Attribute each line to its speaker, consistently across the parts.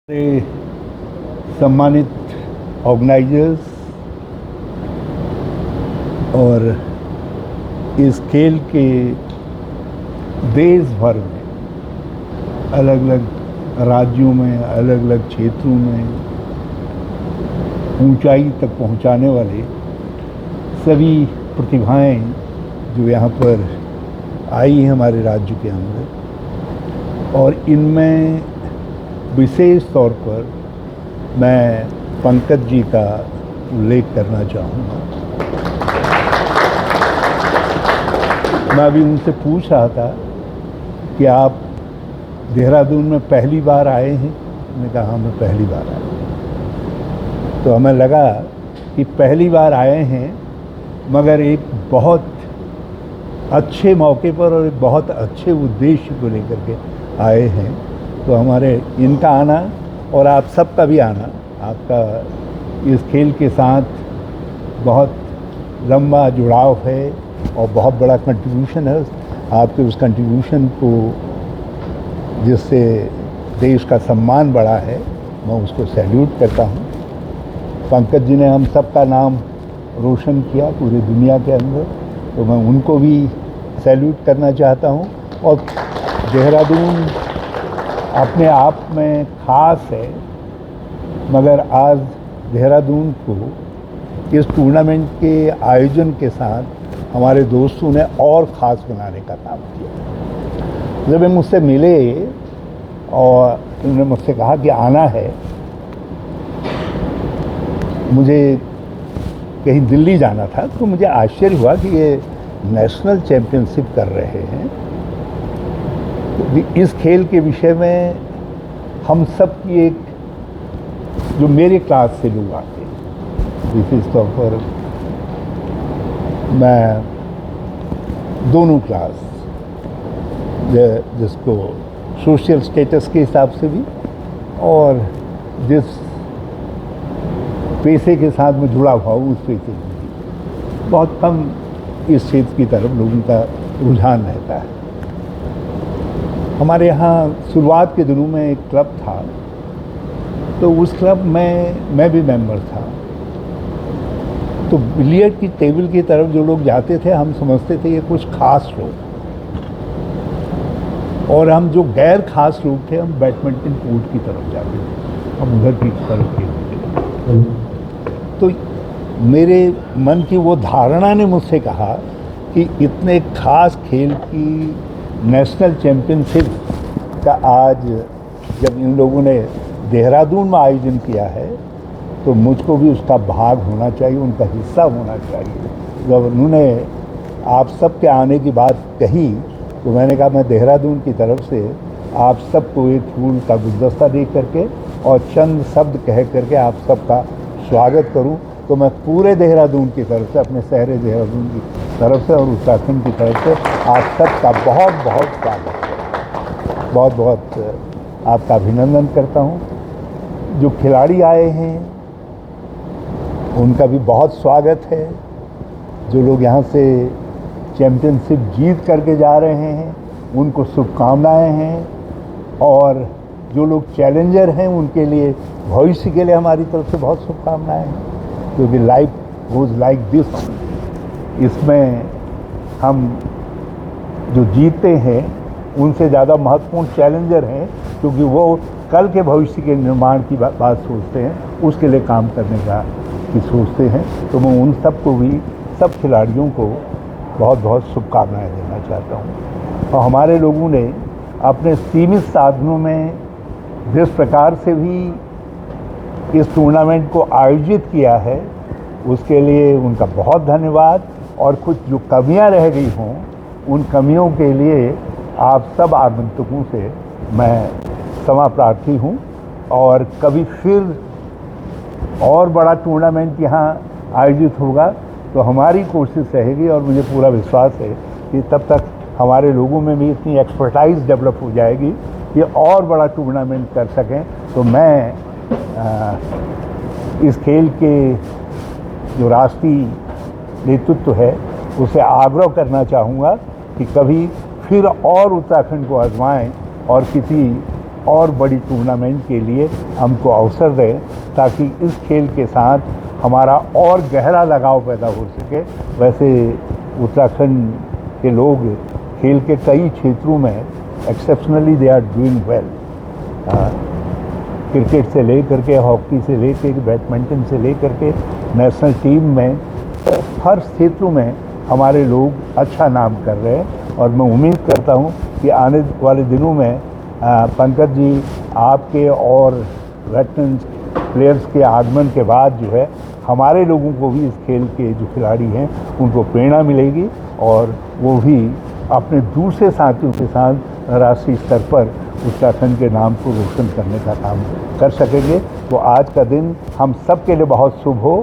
Speaker 1: हमारे सम्मानित ऑर्गेनाइजर्स और इस खेल के देश भर में अलग अलग राज्यों में, अलग अलग क्षेत्रों में ऊंचाई तक पहुंचाने वाले सभी प्रतिभाएं जो यहाँ पर आई हैं हमारे राज्य के अंदर, और इनमें विशेष तौर पर मैं पंकज जी का उल्लेख करना चाहूँगा। मैं अभी उनसे पूछ रहा था कि आप देहरादून में पहली बार आए हैं? मैंने कहा हाँ, मैं पहली बार आया। तो हमें लगा कि पहली बार आए हैं, मगर एक बहुत अच्छे मौके पर और एक बहुत अच्छे उद्देश्य को लेकर के आए हैं। तो हमारे इनका आना और आप सबका भी आना, आपका इस खेल के साथ बहुत लंबा जुड़ाव है और बहुत बड़ा कंट्रीब्यूशन है। आपके उस कंट्रीब्यूशन को, जिससे देश का सम्मान बढ़ा है, मैं उसको सैल्यूट करता हूँ। पंकज जी ने हम सबका नाम रोशन किया पूरी दुनिया के अंदर, तो मैं उनको भी सैल्यूट करना चाहता हूँ। और देहरादून अपने आप में ख़ास है, मगर आज देहरादून को इस टूर्नामेंट के आयोजन के साथ हमारे दोस्तों ने और ख़ास बनाने का काम किया। जब वे मुझसे मिले और उन्होंने मुझसे कहा कि आना है, मुझे कहीं दिल्ली जाना था, तो मुझे आश्चर्य हुआ कि ये नेशनल चैम्पियनशिप कर रहे हैं। इस खेल के विषय में हम सब की एक, जो मेरे क्लास से लोग आते हैं, विशेष तौर पर मैं दोनों क्लास, जिसको सोशल स्टेटस के हिसाब से भी और जिस पैसे के साथ में जुड़ा हुआ उस पैसे से भी बहुत कम इस क्षेत्र की तरफ लोगों का रुझान रहता है। हमारे यहाँ शुरुआत के दिनों में एक क्लब था, तो उस क्लब में मैं भी मेंबर था। तो बिलियर्ड की टेबल की तरफ जो लोग जाते थे, हम समझते थे ये कुछ खास लोग, और हम जो गैर खास लोग थे, हम बैडमिंटन कोर्ट की तरफ जाते थे, हम उधर की तरफ खेलते थे। तो मेरे मन की वो धारणा ने मुझसे कहा कि इतने खास खेल की नेशनल चैम्पियनशिप का आज जब इन लोगों ने देहरादून में आयोजन किया है, तो मुझको भी उसका भाग होना चाहिए, उनका हिस्सा होना चाहिए। जब उन्होंने आप सब के आने की बात कही, तो मैंने कहा मैं देहरादून की तरफ से आप सबको एक फूल का गुलदस्ता दे करके और चंद शब्द कह करके आप सबका स्वागत करूं। तो मैं पूरे देहरादून की तरफ से, अपने शहर देहरादून की तरफ से और उत्तराखंड की तरफ से आप सबका बहुत बहुत स्वागत है, बहुत बहुत आपका अभिनंदन करता हूं। जो खिलाड़ी आए हैं उनका भी बहुत स्वागत है। जो लोग यहाँ से चैम्पियनशिप जीत करके जा रहे हैं, उनको शुभकामनाएं हैं। और जो लोग चैलेंजर हैं, उनके लिए भविष्य के लिए हमारी तरफ से बहुत शुभकामनाएं हैं, क्योंकि लाइफ गोज लाइक दिस। इसमें हम जो जीतते हैं उनसे ज़्यादा महत्वपूर्ण चैलेंजर हैं, क्योंकि वो कल के भविष्य के निर्माण की बात सोचते हैं, उसके लिए काम करने का की सोचते हैं। तो मैं उन सबको भी, सब खिलाड़ियों को बहुत बहुत शुभकामनाएं देना चाहता हूँ। और हमारे लोगों ने अपने सीमित साधनों में जिस प्रकार से भी इस टूर्नामेंट को आयोजित किया है, उसके लिए उनका बहुत धन्यवाद। और कुछ जो कमियां रह गई हों, उन कमियों के लिए आप सब आगंतुकों से मैं क्षमा प्रार्थी हूं। और कभी फिर और बड़ा टूर्नामेंट यहाँ आयोजित होगा तो हमारी कोशिश रहेगी, और मुझे पूरा विश्वास है कि तब तक हमारे लोगों में भी इतनी एक्सपर्टाइज डेवलप हो जाएगी कि और बड़ा टूर्नामेंट कर सकें। तो मैं इस खेल के जो राष्ट्रीय नेतृत्व है उसे आग्रह करना चाहूँगा कि कभी फिर और उत्तराखंड को आजमाएं और किसी और बड़ी टूर्नामेंट के लिए हमको अवसर दें, ताकि इस खेल के साथ हमारा और गहरा लगाव पैदा हो सके। वैसे उत्तराखंड के लोग खेल के कई क्षेत्रों में exceptionally they are doing well. Cricket से लेकर के, हॉकी से लेकर के, बैडमिंटन से लेकर के, नेशनल टीम में हर क्षेत्रों में हमारे लोग अच्छा नाम कर रहे हैं। और मैं उम्मीद करता हूं कि आने वाले दिनों में पंकज जी, आपके और वेटरन प्लेयर्स के आगमन के बाद जो है हमारे लोगों को भी इस खेल के जो खिलाड़ी हैं उनको प्रेरणा मिलेगी और वो भी अपने दूसरे साथियों के साथ राष्ट्रीय स्तर पर उत्तराखंड के नाम को रोशन करने का काम कर सकेंगे। तो आज का दिन हम सब के लिए बहुत शुभ हो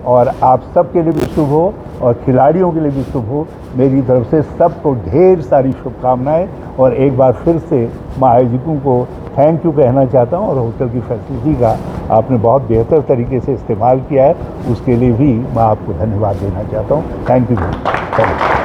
Speaker 1: और आप सब के लिए भी शुभ हो और खिलाड़ियों के लिए भी शुभ हो। मेरी तरफ से सबको ढेर सारी शुभकामनाएं और एक बार फिर से मैं आयोजकों को थैंक यू कहना चाहता हूं और होटल की फैसिलिटी का आपने बहुत बेहतर तरीके से इस्तेमाल किया है, उसके लिए भी मैं आपको धन्यवाद देना चाहता हूं। Thank you.